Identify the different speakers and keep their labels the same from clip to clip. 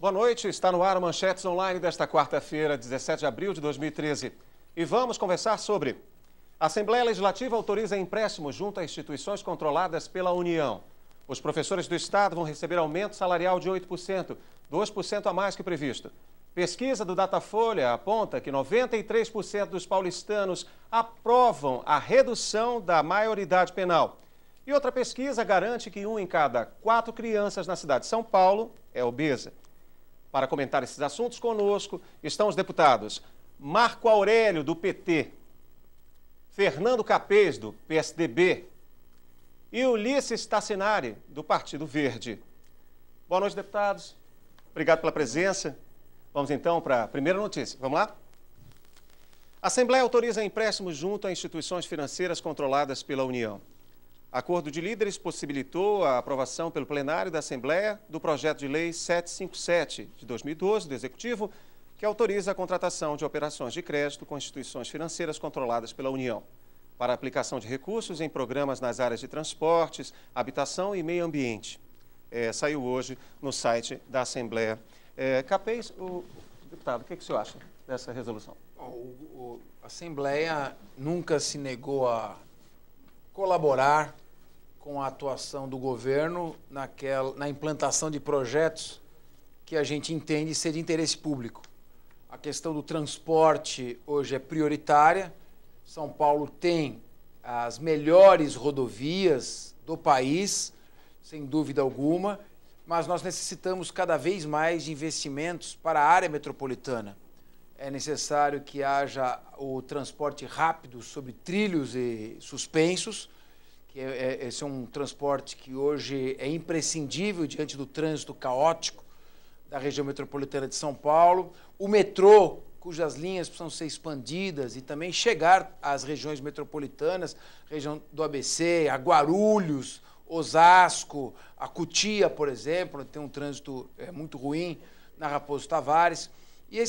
Speaker 1: Boa noite, está no ar o Manchetes Online desta quarta-feira, 17 de abril de 2013. E vamos conversar sobre: a Assembleia Legislativa autoriza empréstimos junto a instituições controladas pela União. Os professores do Estado vão receber aumento salarial de 8%, 2% a mais que previsto. Pesquisa do Datafolha aponta que 93% dos paulistanos aprovam a redução da maioridade penal. E outra pesquisa garante que 1 em cada 4 crianças na cidade de São Paulo é obesa. Para comentar esses assuntos conosco estão os deputados Marco Aurélio, do PT, Fernando Capês, do PSDB, e Ulisses Tassinari, do Partido Verde. Boa noite, deputados. Obrigado pela presença. Vamos então para a primeira notícia. Vamos lá? A Assembleia autoriza empréstimos junto a instituições financeiras controladas pela União. Acordo de líderes possibilitou a aprovação pelo plenário da Assembleia do projeto de lei 757 de 2012 do Executivo, que autoriza a contratação de operações de crédito com instituições financeiras controladas pela União, para aplicação de recursos em programas nas áreas de transportes, habitação e meio ambiente. Saiu hoje no site da Assembleia. Capês, deputado, o que o senhor acha dessa resolução?
Speaker 2: A Assembleia nunca se negou a colaborar com a atuação do governo na implantação de projetos que a gente entende ser de interesse público. A questão do transporte hoje é prioritária. São Paulo tem as melhores rodovias do país, sem dúvida alguma, mas nós necessitamos cada vez mais de investimentos para a área metropolitana. É necessário que haja o transporte rápido sobre trilhos e suspensos, que esse é um transporte que hoje é imprescindível diante do trânsito caótico da região metropolitana de São Paulo. O metrô, cujas linhas precisam ser expandidas e também chegar às regiões metropolitanas, região do ABC, a Guarulhos, Osasco, a Cotia, por exemplo, tem um trânsito muito ruim na Raposo Tavares. E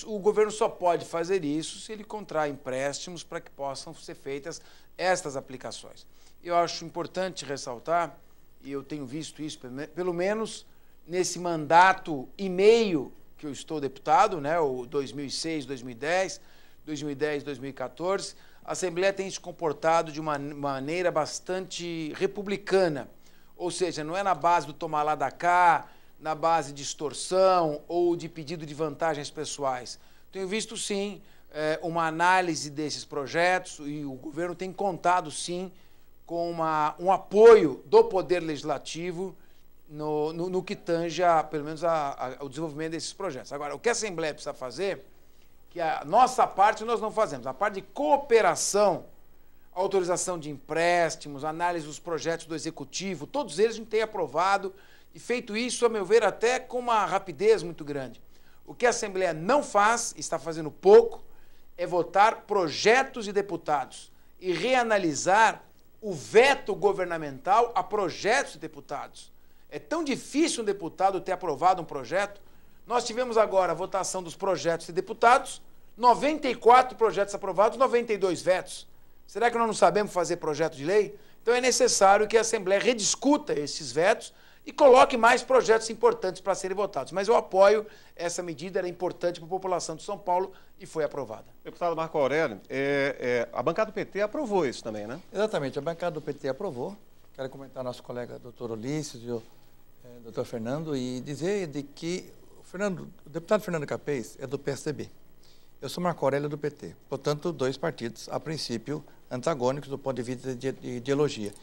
Speaker 2: o governo só pode fazer isso se ele contrair empréstimos para que possam ser feitas estas aplicações. Eu acho importante ressaltar, e eu tenho visto isso pelo menos nesse mandato e meio que eu estou deputado, né, o 2006, 2010, 2010, 2014, a Assembleia tem se comportado de uma maneira bastante republicana, ou seja, não é na base do tomar lá da cá, na base de extorsão ou de pedido de vantagens pessoais. Tenho visto, sim, uma análise desses projetos e o governo tem contado, sim, com um apoio do Poder Legislativo no que tange, pelo menos, ao desenvolvimento desses projetos. Agora, o que a Assembleia precisa fazer, que a nossa parte nós não fazemos, a parte de cooperação, autorização de empréstimos, análise dos projetos do Executivo, todos eles a gente tem aprovado e feito isso, a meu ver, até com uma rapidez muito grande. O que a Assembleia não faz, está fazendo pouco, é votar projetos de deputados e reanalisar o veto governamental a projetos de deputados. É tão difícil um deputado ter aprovado um projeto. Nós tivemos agora a votação dos projetos de deputados, 94 projetos aprovados, 92 vetos. Será que nós não sabemos fazer projeto de lei? Então é necessário que a Assembleia rediscuta esses vetos e coloque mais projetos importantes para serem votados. Mas eu apoio essa medida, era importante para a população de São Paulo e foi aprovada.
Speaker 1: Deputado Marco Aurélio, a bancada do PT aprovou isso também, né?
Speaker 3: Exatamente, a bancada do PT aprovou. Quero comentar nosso colega doutor Ulisses e o doutor Fernando e dizer de que o deputado Fernando Capês é do PSDB. Eu sou Marco Aurélio do PT, portanto, dois partidos, a princípio, antagônicos do ponto de vista de ideologia.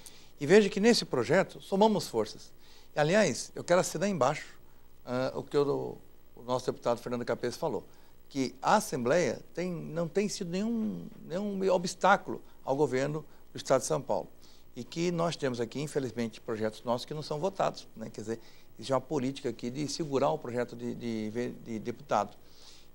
Speaker 3: E veja que nesse projeto somamos forças. E, aliás, eu quero assinar embaixo o que o nosso deputado Fernando Capês falou, que a Assembleia não tem sido nenhum obstáculo ao governo do Estado de São Paulo. E que nós temos aqui, infelizmente, projetos nossos que não são votados, né? Quer dizer, existe uma política aqui de segurar o projeto de deputado.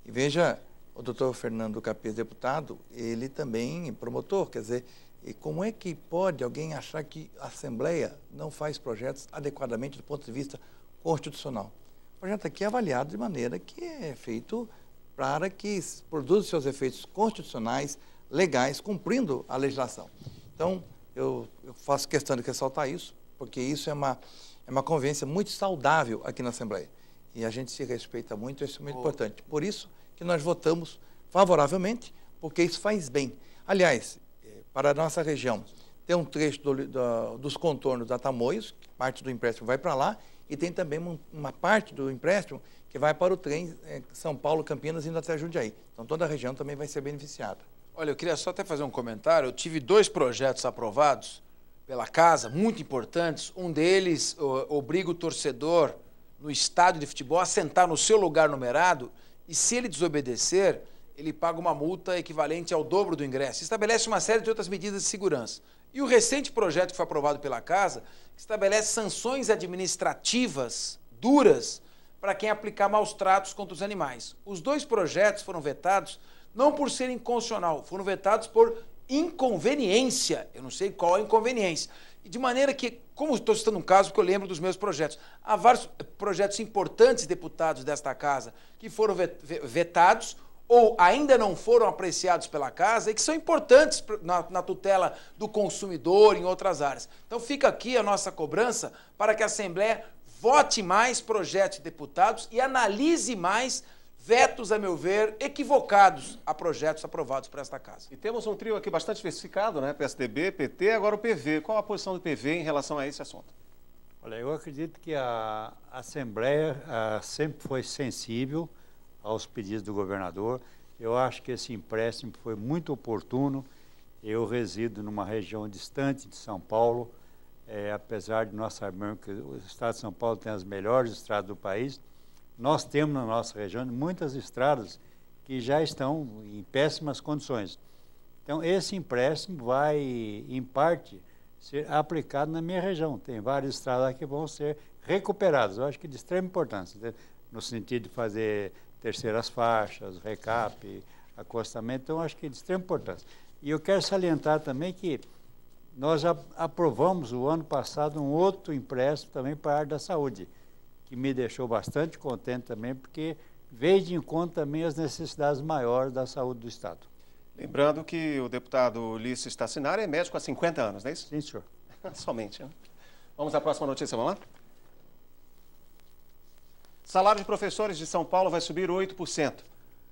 Speaker 3: E veja, o doutor Fernando Capês, deputado, ele também é promotor, quer dizer, e como é que pode alguém achar que a Assembleia não faz projetos adequadamente do ponto de vista constitucional? O projeto aqui é avaliado de maneira que é feito para que produza seus efeitos constitucionais, legais, cumprindo a legislação. Então, eu faço questão de ressaltar isso, porque isso é uma convivência muito saudável aqui na Assembleia. e a gente se respeita muito, isso é muito importante. Por isso que nós votamos favoravelmente, porque isso faz bem. Aliás, para a nossa região, tem um trecho dos contornos da Tamoios, que parte do empréstimo vai para lá, e tem também uma parte do empréstimo que vai para o trem São Paulo, Campinas, indo até Jundiaí. Então toda a região também vai ser beneficiada.
Speaker 2: Olha, eu queria só até fazer um comentário. Eu tive 2 projetos aprovados pela casa, muito importantes. Um deles obriga o torcedor no estádio de futebol a sentar no seu lugar numerado e, se ele desobedecer, ele paga uma multa equivalente ao dobro do ingresso. Estabelece uma série de outras medidas de segurança. E o recente projeto que foi aprovado pela casa estabelece sanções administrativas duras para quem aplicar maus tratos contra os animais. Os 2 projetos foram vetados não por serem inconstitucional, foram vetados por inconveniência. Eu não sei qual a inconveniência. E de maneira que, como estou citando um caso, porque eu lembro dos meus projetos, há vários projetos importantes, deputados desta casa, que foram vetados ou ainda não foram apreciados pela casa e que são importantes na tutela do consumidor em outras áreas. Então fica aqui a nossa cobrança para que a Assembleia vote mais projetos de deputados e analise mais vetos, a meu ver, equivocados a projetos aprovados por esta casa.
Speaker 1: E temos um trio aqui bastante diversificado, né? PSDB, PT, agora o PV. Qual a posição do PV em relação a esse assunto?
Speaker 4: Olha, eu acredito que a Assembleia sempre foi sensível aos pedidos do governador. Eu acho que esse empréstimo foi muito oportuno. Eu resido numa região distante de São Paulo, apesar de nós sabermos que o estado de São Paulo tem as melhores estradas do país. Nós temos na nossa região muitas estradas que já estão em péssimas condições. Então, esse empréstimo vai, em parte, ser aplicado na minha região. Tem várias estradas que vão ser recuperadas. Eu acho que de extrema importância, no sentido de fazer terceiras faixas, recap, acostamento. Então, acho que é de extrema importância. E eu quero salientar também que nós já aprovamos o ano passado um outro empréstimo também para a área da saúde, que me deixou bastante contente também, porque veio de encontro também às necessidades maiores da saúde do Estado.
Speaker 1: Lembrando que o deputado Ulisses Tassinari é médico há 50 anos, não é isso?
Speaker 4: Sim, senhor.
Speaker 1: Somente, né? Vamos à próxima notícia, vamos lá? Salário de professores de São Paulo vai subir 8%.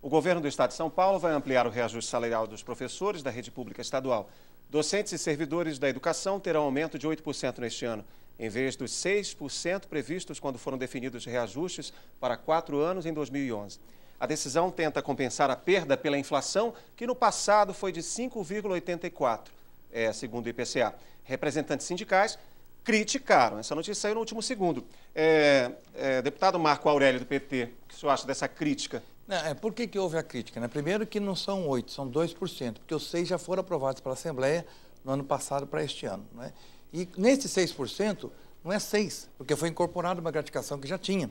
Speaker 1: O governo do Estado de São Paulo vai ampliar o reajuste salarial dos professores da rede pública estadual. Docentes e servidores da educação terão aumento de 8% neste ano, em vez dos 6% previstos quando foram definidos reajustes para 4 anos em 2011. A decisão tenta compensar a perda pela inflação, que no passado foi de 5,84%, segundo o IPCA. Representantes sindicais criticaram. Essa notícia saiu no último segundo. Deputado Marco Aurélio, do PT, o que o senhor acha dessa crítica?
Speaker 3: Por que houve a crítica, né? Primeiro que não são 8%, são 2%, porque os 6% já foram aprovados pela Assembleia no ano passado para este ano, né? E nesse 6%, não é 6%, porque foi incorporada uma gratificação que já tinha.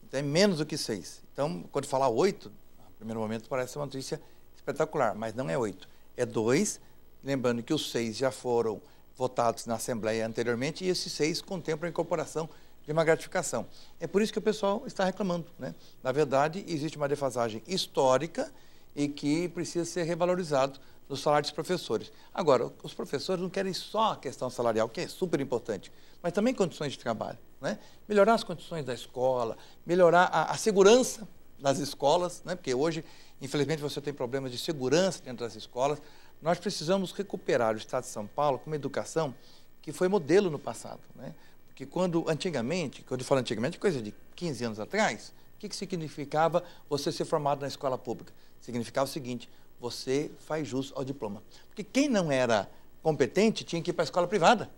Speaker 3: Então é menos do que 6%. Então, quando falar 8%, no primeiro momento parece uma notícia espetacular, mas não é 8%. É 2%, lembrando que os 6% já foram votados na Assembleia anteriormente e esses 6% contemplam a incorporação de uma gratificação. É por isso que o pessoal está reclamando, né? Na verdade, existe uma defasagem histórica e que precisa ser revalorizado no salário dos professores. Agora, os professores não querem só a questão salarial, que é super importante, mas também condições de trabalho, né? Melhorar as condições da escola, melhorar a segurança das escolas, né? Porque hoje, infelizmente, você tem problemas de segurança dentro das escolas. Nós precisamos recuperar o Estado de São Paulo com uma educação que foi modelo no passado, né? Porque quando eu falo antigamente, coisa de 15 anos atrás, o que significava você ser formado na escola pública? Significava o seguinte: você faz jus ao diploma. Porque quem não era competente tinha que ir para a escola privada,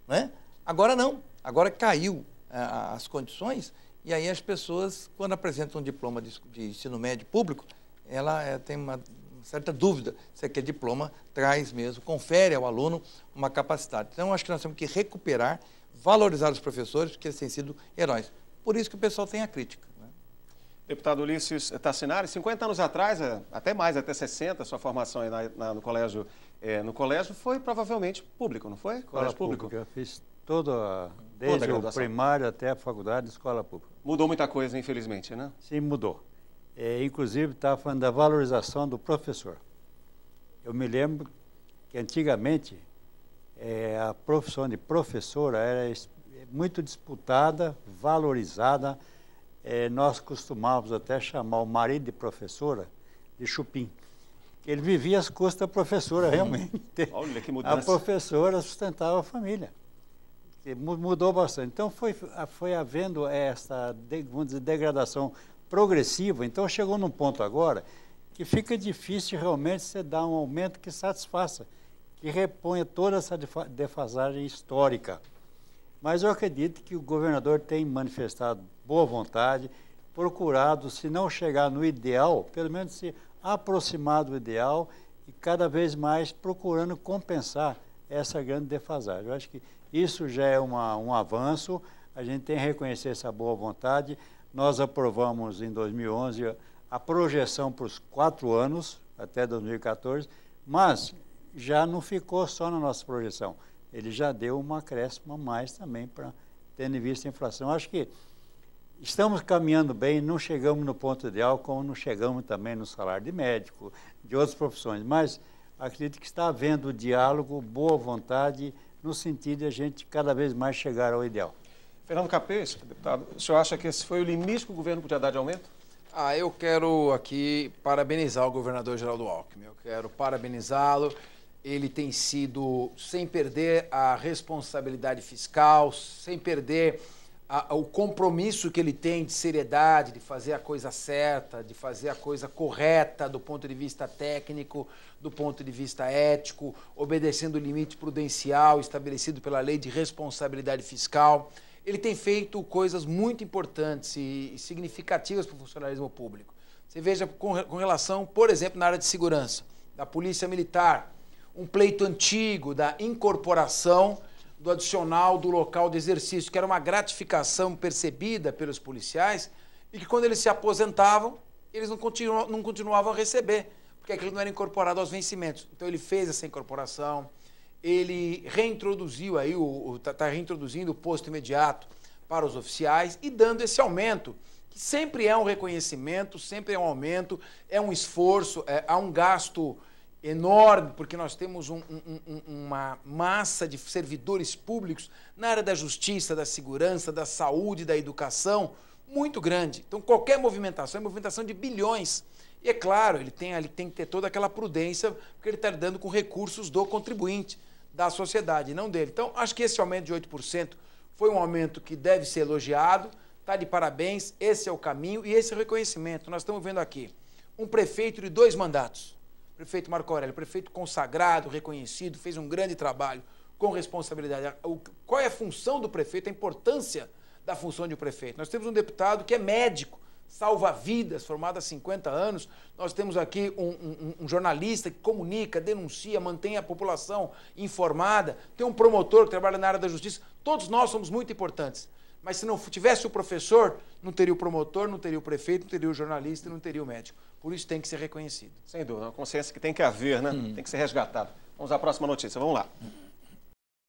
Speaker 3: né? Agora não. Agora caiu as condições e aí as pessoas, quando apresentam um diploma de ensino médio público, ela tem uma certa dúvida se aquele diploma traz mesmo, confere ao aluno uma capacidade. Então, acho que nós temos que recuperar, valorizar os professores, porque eles têm sido heróis. Por isso que o pessoal tem a crítica.
Speaker 1: Deputado Ulisses Tassinari, 50 anos atrás, até mais, até 60, sua formação aí no colégio foi provavelmente público, não foi?
Speaker 4: Colégio público. Eu fiz desde o primário até a faculdade de escola pública.
Speaker 1: Mudou muita coisa, infelizmente, né?
Speaker 4: Sim, mudou. Inclusive, estava falando da valorização do professor. Eu me lembro que antigamente a profissão de professor era muito disputada, valorizada. nós costumávamos até chamar o marido de professora de chupim. Ele vivia às custas da professora, realmente.
Speaker 1: Olha que mudança.
Speaker 4: A professora sustentava a família. Mudou bastante. Então, foi havendo essa, vamos dizer, degradação progressiva. Então, chegou num ponto agora que fica difícil realmente você dar um aumento que satisfaça, que reponha toda essa defasagem histórica. Mas eu acredito que o governador tem manifestado boa vontade, procurado, se não chegar no ideal, pelo menos se aproximar do ideal e cada vez mais procurando compensar essa grande defasagem. Eu acho que isso já é um avanço, a gente tem que reconhecer essa boa vontade. Nós aprovamos em 2011 a projeção para os 4 anos, até 2014, mas já não ficou só na nossa projeção. Ele já deu uma acréscimo a mais também, tendo em vista a inflação. Acho que estamos caminhando bem, não chegamos no ponto ideal, como não chegamos também no salário de médico, de outras profissões, mas acredito que está havendo diálogo, boa vontade, no sentido de a gente cada vez mais chegar ao ideal.
Speaker 1: Fernando Capês, deputado, o senhor acha que esse foi o limite que o governo podia dar de aumento?
Speaker 2: Eu quero aqui parabenizar o governador Geraldo Alckmin, eu quero parabenizá-lo. Ele tem sido, sem perder a responsabilidade fiscal, sem perder o compromisso que ele tem de seriedade, de fazer a coisa certa, de fazer a coisa correta do ponto de vista técnico, do ponto de vista ético, obedecendo o limite prudencial estabelecido pela lei de responsabilidade fiscal. Ele tem feito coisas muito importantes e significativas para o funcionalismo público. Você veja com relação, por exemplo, na área de segurança, da Polícia Militar, um pleito antigo da incorporação do adicional do local de exercício, que era uma gratificação percebida pelos policiais e que quando eles se aposentavam, eles não continuavam a receber, porque aquilo não era incorporado aos vencimentos. Então ele fez essa incorporação, ele reintroduziu aí, está reintroduzindo o posto imediato para os oficiais e dando esse aumento, que sempre é um reconhecimento, sempre é um aumento, é um esforço, há um gasto enorme, porque nós temos uma massa de servidores públicos na área da justiça, da segurança, da saúde, da educação, muito grande. Então, qualquer movimentação é movimentação de bilhões. E é claro, ele tem que ter toda aquela prudência, porque ele está lidando com recursos do contribuinte, da sociedade, não dele. Então, acho que esse aumento de 8% foi um aumento que deve ser elogiado, está de parabéns, esse é o caminho e esse é o reconhecimento. Nós estamos vendo aqui um prefeito de 2 mandatos, prefeito Marco Aurélio, prefeito consagrado, reconhecido, fez um grande trabalho com responsabilidade. Qual é a função do prefeito, a importância da função de um prefeito? Nós temos um deputado que é médico, salva vidas, formado há 50 anos. Nós temos aqui um jornalista que comunica, denuncia, mantém a população informada. Tem um promotor que trabalha na área da justiça. Todos nós somos muito importantes. Mas se não tivesse o professor, não teria o promotor, não teria o prefeito, não teria o jornalista, não teria o médico. Por isso tem que ser reconhecido.
Speaker 1: Sem dúvida, uma consciência que tem que haver, né? Tem que ser resgatada. Vamos à próxima notícia, vamos lá.